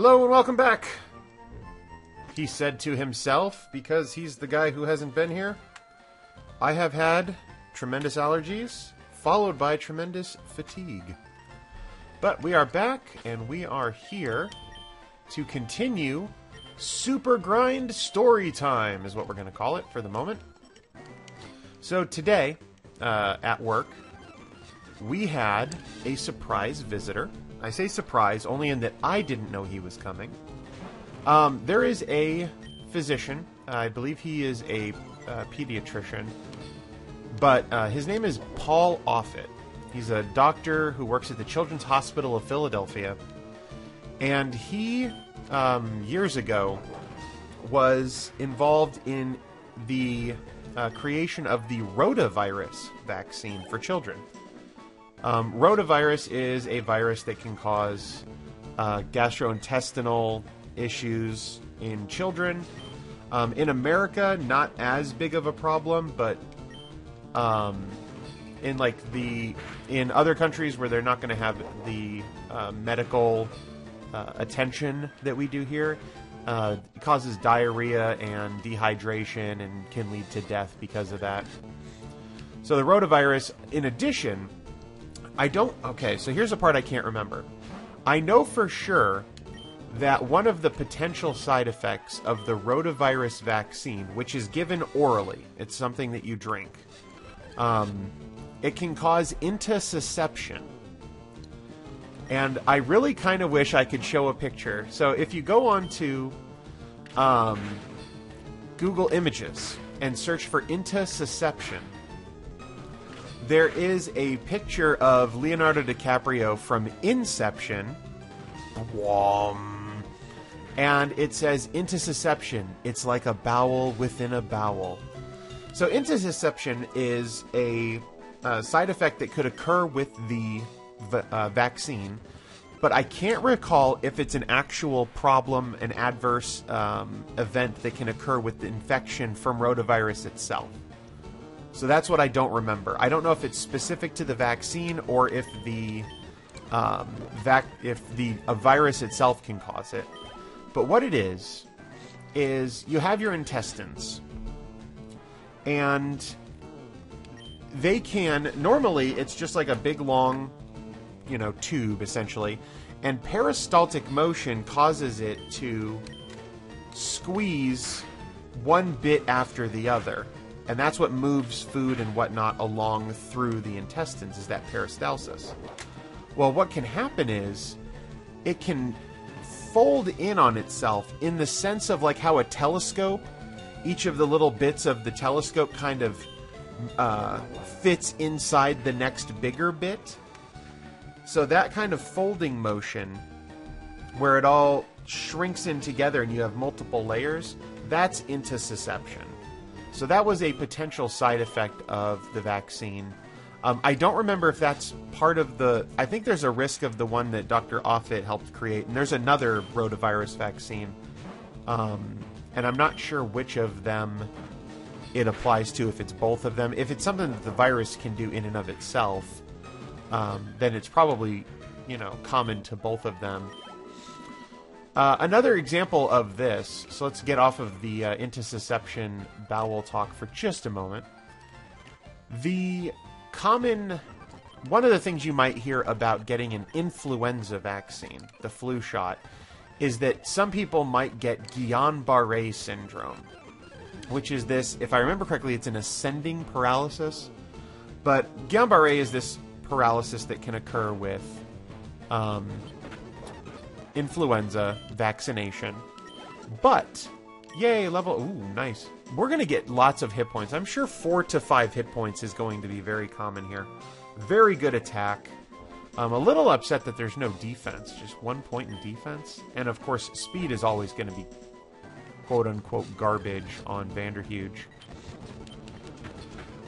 Hello and welcome back, he said to himself, because he's the guy who hasn't been here. I have had tremendous allergies, followed by tremendous fatigue. But we are back, and we are here to continue Super Grind Story Time, is what we're going to call it for the moment. So today, at work, we had a surprise visitor. I say surprise only in that I didn't know he was coming. There is a physician. I believe he is a pediatrician. But his name is Paul Alfred. He's a doctor who works at the Children's Hospital of Philadelphia. And he, years ago, was involved in the creation of the rotavirus vaccine for children. Rotavirus is a virus that can cause gastrointestinal issues in children. In America, not as big of a problem, but in other countries where they're not going to have the medical attention that we do here, it causes diarrhea and dehydration and can lead to death because of that. So the rotavirus, in addition, so here's the part I can't remember. I know for sure that one of the potential side effects of the rotavirus vaccine, which is given orally, it's something that you drink, it can cause intussusception. And I really kind of wish I could show a picture. So if you go on to Google Images and search for intussusception, there is a picture of Leonardo DiCaprio from Inception. And it says intussusception. It's like a bowel within a bowel. So intussusception is a side effect that could occur with the vaccine, but I can't recall if it's an actual problem, an adverse event that can occur with the infection from rotavirus itself. So that's what I don't remember. I don't know if it's specific to the vaccine or if the virus itself can cause it. But what it is you have your intestines, and they can, normally it's just like a big long, tube essentially, and peristaltic motion causes it to squeeze one bit after the other. And that's what moves food and whatnot along through the intestines, is that peristalsis. Well, what can happen is it can fold in on itself in the sense of like how a telescope, each of the little bits of the telescope kind of fits inside the next bigger bit. So that kind of folding motion, where it all shrinks in together and you have multiple layers, that's intussusception. So that was a potential side effect of the vaccine. I don't remember if that's part of I think there's a risk of the one that Dr. Offit helped create, and there's another rotavirus vaccine. And I'm not sure which of them it applies to, if it's both of them. If it's something that the virus can do in and of itself, then it's probably, common to both of them. Another example of this, so let's get off of the intussusception bowel talk for just a moment. One of the things you might hear about getting an influenza vaccine, the flu shot, is that some people might get Guillain-Barré syndrome, which is this, if I remember correctly, it's an ascending paralysis. But Guillain-Barré is this paralysis that can occur with influenza vaccination. But, yay, nice. We're going to get lots of hit points. I'm sure 4 to 5 hit points is going to be very common here. Very good attack. I'm a little upset that there's no defense, just 1 point in defense. And of course, speed is always going to be quote-unquote garbage on Vanderhuge.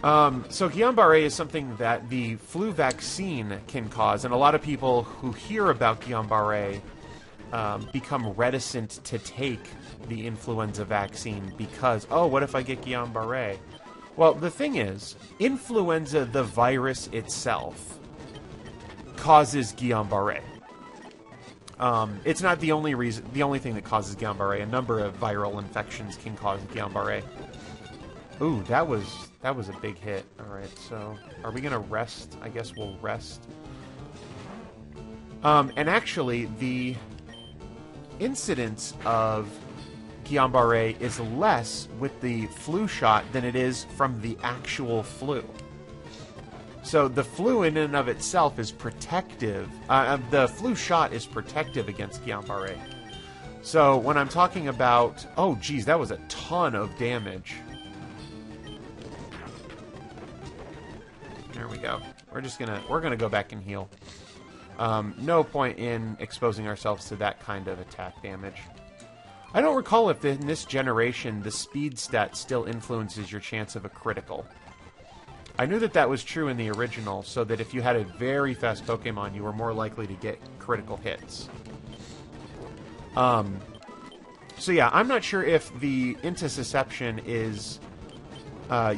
So Guillain-Barré is something that the flu vaccine can cause, and a lot of people who hear about Guillain-Barré become reticent to take the influenza vaccine because, what if I get Guillain-Barré? Well, the thing is, influenza, the virus itself, causes Guillain-Barré. It's not the only reason, the only thing that causes Guillain-Barré. A number of viral infections can cause Guillain-Barré. Ooh, that was a big hit. All right, so are we gonna rest? I guess we'll rest. And actually, the incidence of Guillain-Barré is less with the flu shot than it is from the actual flu. So the flu in and of itself is protective. The flu shot is protective against Guillain-Barré. So when I'm talking about, oh geez, that was a ton of damage. There we go. We're gonna go back and heal. No point in exposing ourselves to that kind of attack damage. I don't recall if in this generation the speed stat still influences your chance of a critical. I knew that was true in the original, so that if you had a very fast Pokemon, you were more likely to get critical hits. So yeah, I'm not sure if the intussusception is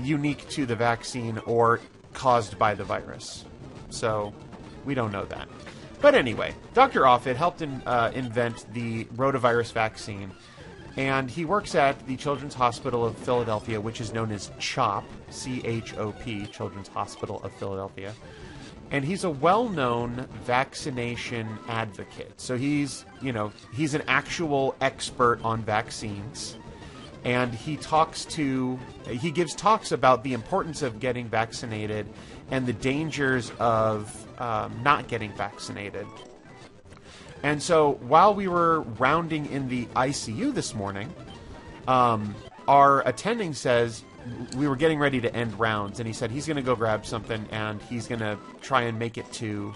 unique to the vaccine or caused by the virus. So we don't know that. But anyway, Dr. Alfred helped invent the rotavirus vaccine, and he works at the Children's Hospital of Philadelphia, which is known as CHOP, C-H-O-P, Children's Hospital of Philadelphia. And he's a well-known vaccination advocate. So he's an actual expert on vaccines. And he gives talks about the importance of getting vaccinated and the dangers of not getting vaccinated. And so while we were rounding in the ICU this morning, our attending says we were getting ready to end rounds, and he said he's going to go grab something and he's going to try and make it to...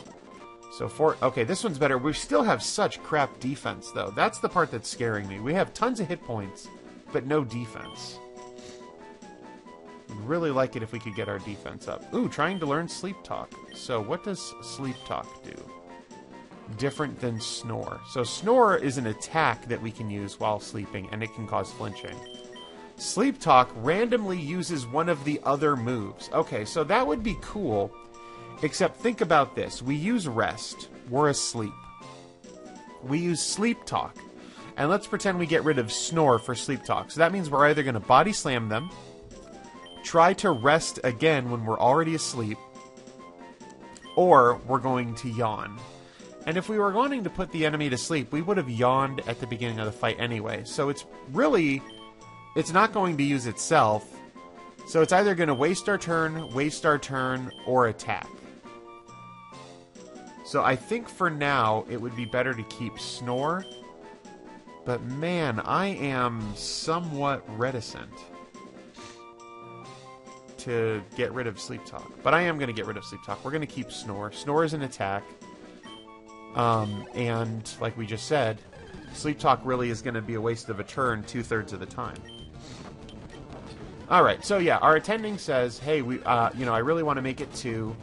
Okay, this one's better. We still have such crap defense, though. That's the part that's scaring me. We have tons of hit points, but no defense. I'd really like it if we could get our defense up. Ooh, trying to learn Sleep Talk. So what does Sleep Talk do? Different than Snore. So Snore is an attack that we can use while sleeping, and it can cause flinching. Sleep Talk randomly uses one of the other moves. Okay, so that would be cool, except think about this. We use Rest. We're asleep. We use Sleep Talk. And let's pretend we get rid of Snore for Sleep Talk. So that means we're either going to body slam them, try to rest again when we're already asleep, or we're going to yawn. And if we were wanting to put the enemy to sleep, we would have yawned at the beginning of the fight anyway. So it's not going to use itself. So it's either going to waste our turn, or attack. So I think for now, it would be better to keep Snore. But man, I am somewhat reticent to get rid of Sleep Talk. But I am going to get rid of Sleep Talk. We're going to keep Snore. Snore is an attack. And like we just said, Sleep Talk really is going to be a waste of a turn 2/3 of the time. All right, so yeah, our attending says, hey, I really want to make it to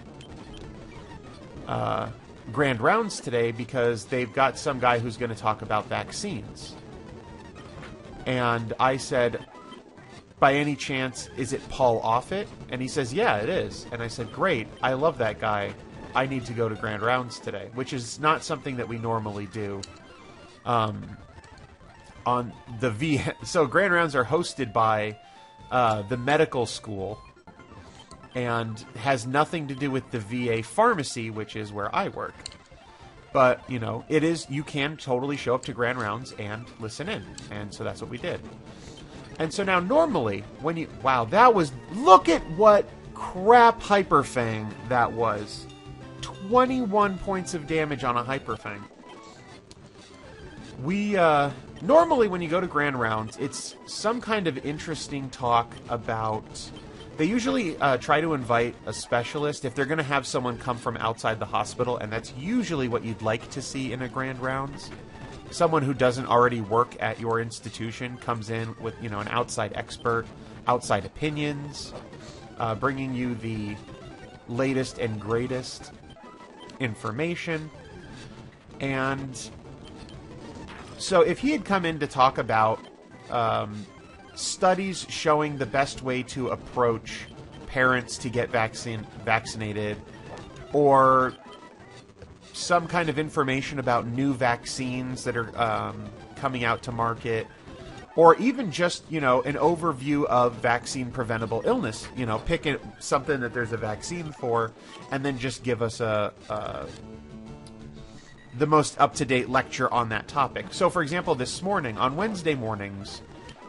Grand Rounds today because they've got some guy who's going to talk about vaccines. And I said, by any chance, is it Paul Offit? And he says, yeah, it is. And I said, great, I love that guy. I need to go to Grand Rounds today, which is not something that we normally do on the VA. So Grand Rounds are hosted by the medical school and has nothing to do with the VA pharmacy, which is where I work. But, you can totally show up to Grand Rounds and listen in. And so that's what we did. And so now normally, look at what crap Hyper Fang that was. 21 points of damage on a Hyper Fang. Normally when you go to Grand Rounds, it's some kind of interesting talk about... They usually try to invite a specialist if they're going to have someone come from outside the hospital, and that's usually what you'd like to see in a Grand Rounds. Someone who doesn't already work at your institution comes in with, an outside expert, outside opinions, bringing you the latest and greatest information. And so if he had come in to talk about studies showing the best way to approach parents to get vaccinated, or some kind of information about new vaccines that are coming out to market, or even just, an overview of vaccine preventable illness. Pick something that there's a vaccine for, and then just give us the most up-to-date lecture on that topic. So, for example, this morning, on Wednesday mornings,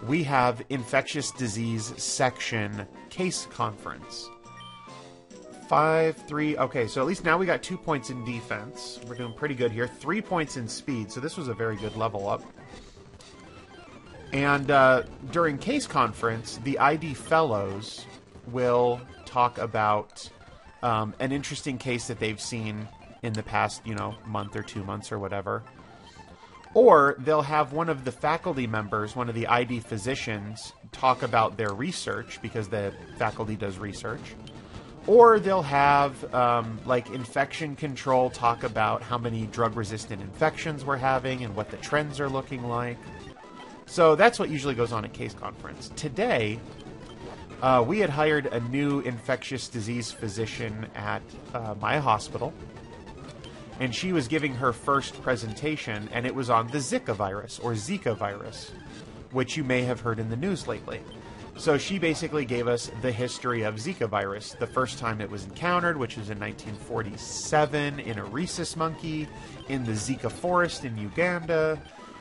we have infectious disease section case conference. 5-3. Okay, so at least now we got 2 points in defense. We're doing pretty good here. 3 points in speed, so this was a very good level up. And during case conference, the ID fellows will talk about an interesting case that they've seen in the past, month or 2 months or whatever. Or they'll have one of the faculty members, one of the ID physicians, talk about their research, because the faculty does research. Or they'll have, infection control talk about how many drug-resistant infections we're having and what the trends are looking like. So that's what usually goes on at case conference. Today, we had hired a new infectious disease physician at my hospital. And she was giving her first presentation, and it was on the Zika virus, or Zika virus, which you may have heard in the news lately. So she basically gave us the history of Zika virus, the first time it was encountered, which was in 1947 in a rhesus monkey in the Zika forest in Uganda,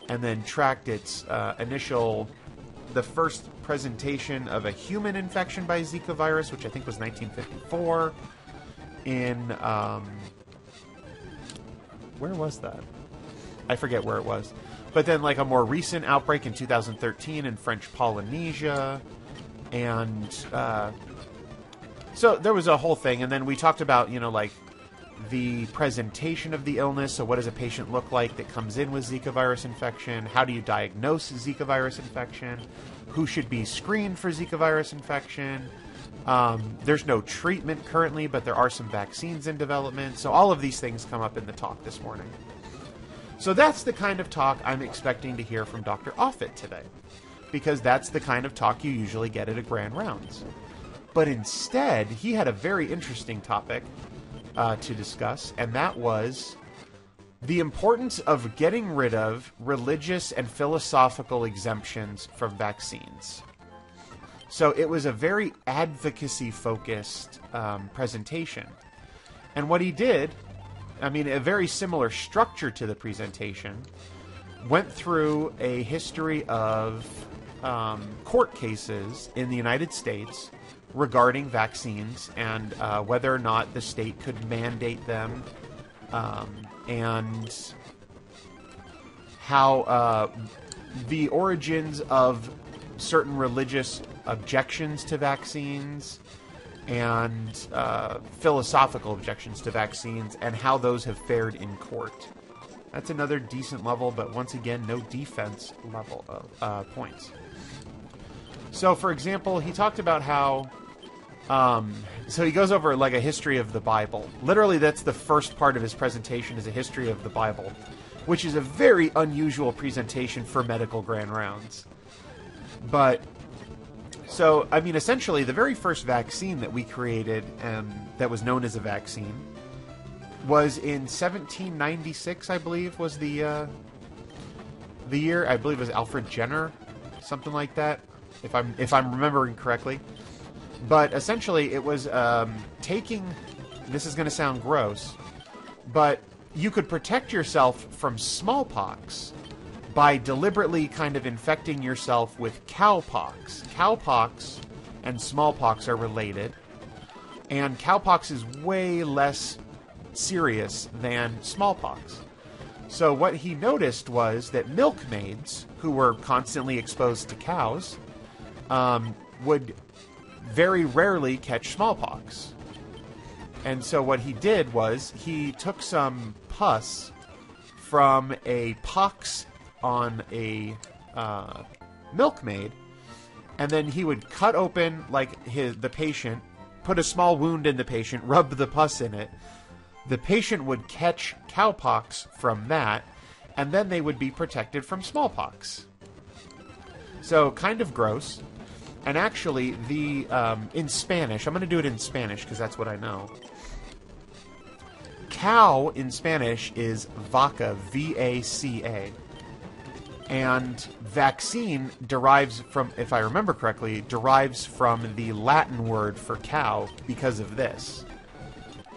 and then tracked its the first presentation of a human infection by Zika virus, which I think was 1954, in... where was that? I forget where it was. But then, a more recent outbreak in 2013 in French Polynesia. And so there was a whole thing. And then we talked about, the presentation of the illness. So what does a patient look like that comes in with Zika virus infection? How do you diagnose Zika virus infection? Who should be screened for Zika virus infection? There's no treatment currently, but there are some vaccines in development. So all of these things come up in the talk this morning. So that's the kind of talk I'm expecting to hear from Dr. Alfred today, because that's the kind of talk you usually get at a Grand Rounds. But instead, he had a very interesting topic to discuss, and that was the importance of getting rid of religious and philosophical exemptions from vaccines. So it was a very advocacy-focused presentation. And what he did, a very similar structure to the presentation, went through a history of court cases in the United States regarding vaccines and whether or not the state could mandate them, and how the origins of certain religious objections to vaccines and philosophical objections to vaccines, and how those have fared in court. That's another decent level, but once again, no defense level of points. So, for example, he talked about how... so he goes over a history of the Bible. Literally, that's the first part of his presentation, is a history of the Bible, which is a very unusual presentation for medical Grand Rounds. But... So, essentially, the very first vaccine that we created, that was known as a vaccine, was in 1796, I believe, was the year. I believe it was Alfred Jenner, something like that, if I'm remembering correctly. But essentially, it was taking... This is going to sound gross, but you could protect yourself from smallpox by deliberately kind of infecting yourself with cowpox. Cowpox and smallpox are related, and cowpox is way less serious than smallpox. So what he noticed was that milkmaids, who were constantly exposed to cows, would very rarely catch smallpox. And so what he did was he took some pus from a pox on a milkmaid, and then he would cut open the patient, put a small wound in the patient, rub the pus in it. The patient would catch cowpox from that, and then they would be protected from smallpox. So kind of gross. And actually, in Spanish, I'm going to do it in Spanish because that's what I know. cow in Spanish is vaca, V-A-C-A. And vaccine derives from, if I remember correctly, derives from the Latin word for cow because of this.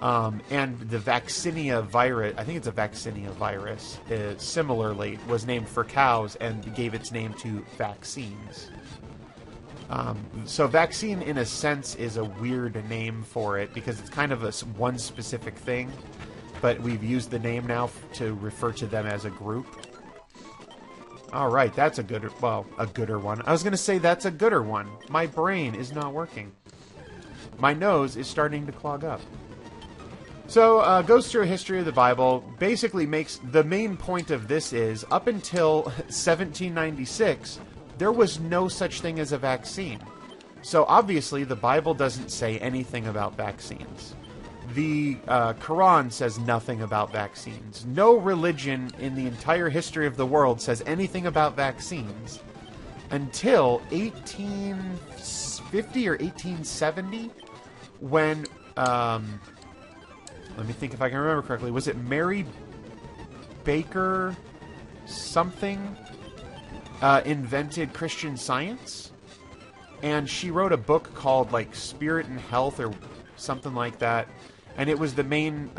And the vaccinia virus, I think it's a vaccinia virus, similarly was named for cows and gave its name to vaccines. So vaccine, in a sense, is a weird name for it because it's kind of one specific thing, but we've used the name now to refer to them as a group. All right, that's a gooder one. I was going to say that's a gooder one. My brain is not working. My nose is starting to clog up. So, goes through a history of the Bible, basically makes the main point of this is, up until 1796, there was no such thing as a vaccine. So, obviously, the Bible doesn't say anything about vaccines. The Quran says nothing about vaccines. No religion in the entire history of the world says anything about vaccines until 1850 or 1870, when, let me think if I can remember correctly, was it Mary Baker something invented Christian Science? And she wrote a book called, like, Spirit and Health or something like that. And it was the main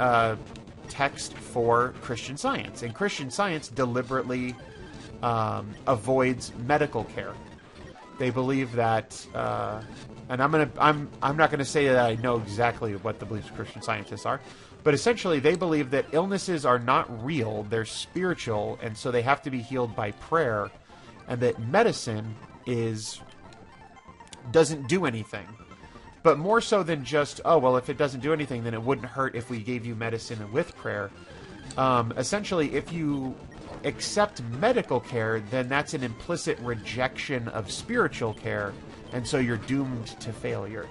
text for Christian Science. And Christian Science deliberately avoids medical care. They believe that, and I'm not going to say that I know exactly what the beliefs of Christian scientists are, but essentially they believe that illnesses are not real, they're spiritual, and so they have to be healed by prayer, and that medicine doesn't do anything. But more so than just, oh, well, if it doesn't do anything, then it wouldn't hurt if we gave you medicine with prayer. Essentially, if you accept medical care, then that's an implicit rejection of spiritual care, and so you're doomed to failure.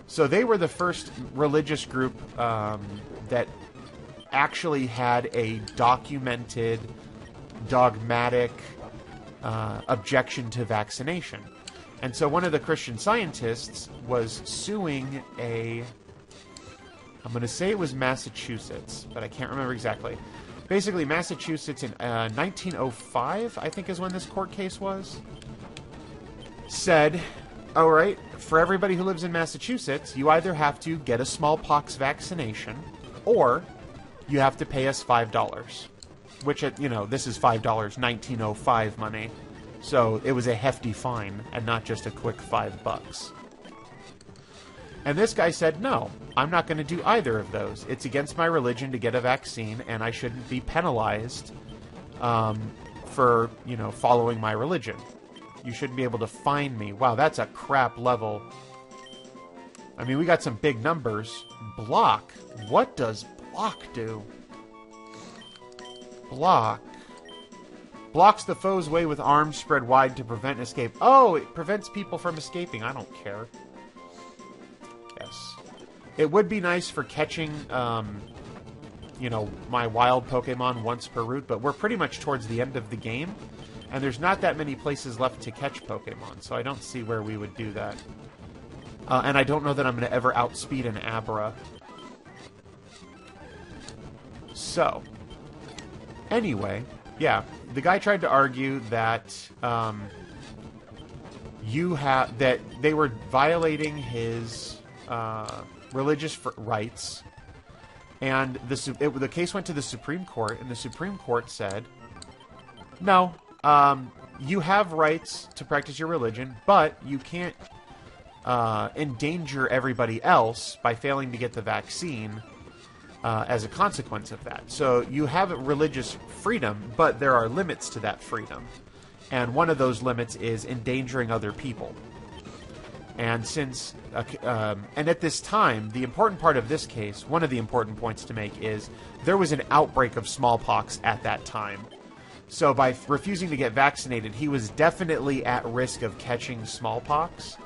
So they were the first religious group that actually had a documented, dogmatic objection to vaccination. And so one of the Christian scientists was suing I'm going to say it was Massachusetts, but I can't remember exactly. Basically, Massachusetts in 1905, I think is when this court case was, said, all right, for everybody who lives in Massachusetts, you either have to get a smallpox vaccination or you have to pay us $5, which, this is $5, 1905 money. So it was a hefty fine and not just a quick $5. And this guy said, no, I'm not going to do either of those. It's against my religion to get a vaccine, and I shouldn't be penalized for, following my religion. You shouldn't be able to fine me. Wow, that's a crap level. I mean, we got some big numbers. Block. What does block do? Block. Blocks the foe's way with arms spread wide to prevent escape. Oh, it prevents people from escaping. I don't care. Yes. It would be nice for catching, my wild Pokemon once per route, but we're pretty much towards the end of the game, and there's not that many places left to catch Pokemon, so I don't see where we would do that. And I don't know that I'm going to ever outspeed an Abra. So, anyway, yeah, the guy tried to argue that that they were violating his religious rights, and the case went to the Supreme Court, and the Supreme Court said, no, you have rights to practice your religion, but you can't endanger everybody else by failing to get the vaccine as a consequence of that. So you have religious freedom, but there are limits to that freedom. And one of those limits is endangering other people. And since, and at this time, the important part of this case, one of the important points to make is there was an outbreak of smallpox at that time. So by refusing to get vaccinated, he was definitely at risk of catching smallpox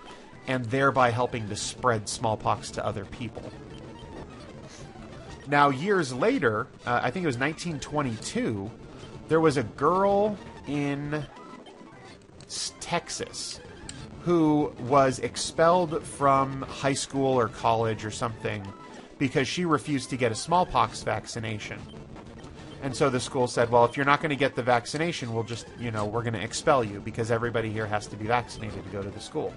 and thereby helping to spread smallpox to other people. Now, years later, I think it was 1922, there was a girl in Texas who was expelled from high school or college or something because she refused to get a smallpox vaccination. And so the school said, well, if you're not going to get the vaccination, we'll just, we're going to expel you because everybody here has to be vaccinated to go to the school.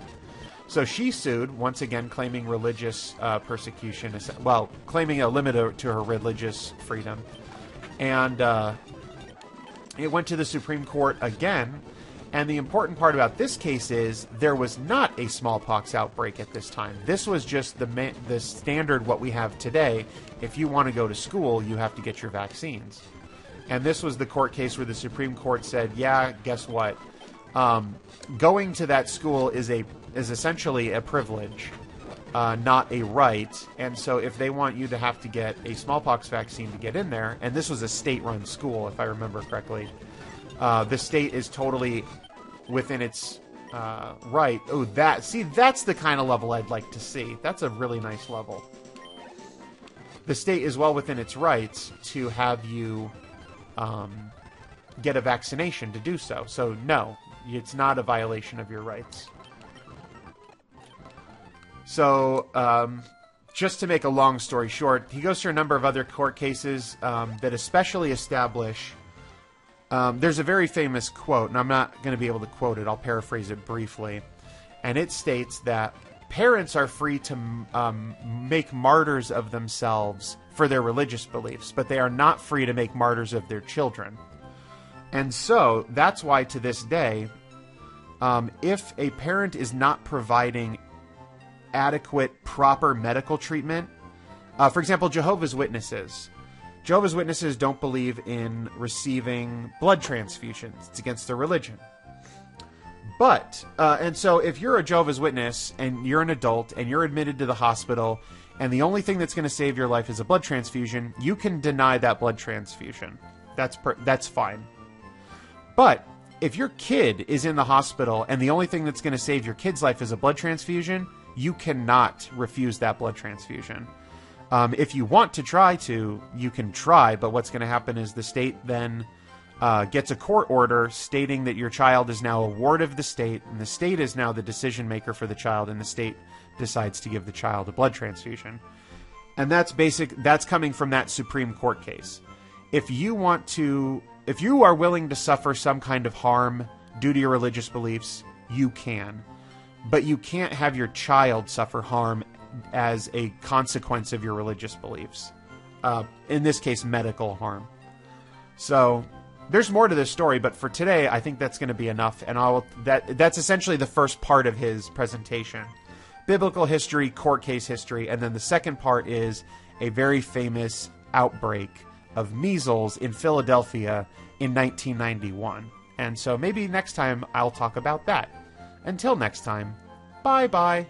So she sued, once again claiming religious persecution, well, claiming a limit to her religious freedom. And it went to the Supreme Court again. And the important part about this case is there was not a smallpox outbreak at this time. This was just the standard what we have today. If you want to go to school, you have to get your vaccines. And this was the court case where the Supreme Court said, yeah, guess what? Going to that school is essentially a privilege, not a right. And so if they want you to have to get a smallpox vaccine to get in there, and this was a state-run school, if I remember correctly, the state is totally within its right. Oh, that's the kind of level I'd like to see. That's a really nice level. The state is well within its rights to have you get a vaccination to do so. So no, it's not a violation of your rights. So just to make a long story short, he goes through a number of other court cases that especially establish. There's a very famous quote, and I'm not going to be able to quote it. I'll paraphrase it briefly. And it states that parents are free to make martyrs of themselves for their religious beliefs, but they are not free to make martyrs of their children. And so that's why to this day, if a parent is not providing adequate, proper medical treatment, for example, Jehovah's Witnesses don't believe in receiving blood transfusions. It's against their religion. But, and so if you're a Jehovah's Witness and you're an adult and you're admitted to the hospital and the only thing that's going to save your life is a blood transfusion, you can deny that blood transfusion. That's fine. But if your kid is in the hospital and the only thing that's going to save your kid's life is a blood transfusion, you cannot refuse that blood transfusion. If you want to try to, you can try, but what's going to happen is the state then gets a court order stating that your child is now a ward of the state, and the state is now the decision maker for the child, and the state decides to give the child a blood transfusion. And that's coming from that Supreme Court case. If you are willing to suffer some kind of harm due to your religious beliefs, you can. But you can't have your child suffer harm as a consequence of your religious beliefs. In this case, medical harm. So there's more to this story, but for today, I think that's going to be enough. And that's essentially the first part of his presentation. Biblical history, court case history, and then the second part is a very famous outbreak of measles in Philadelphia in 1991. And so maybe next time I'll talk about that. Until next time, bye-bye.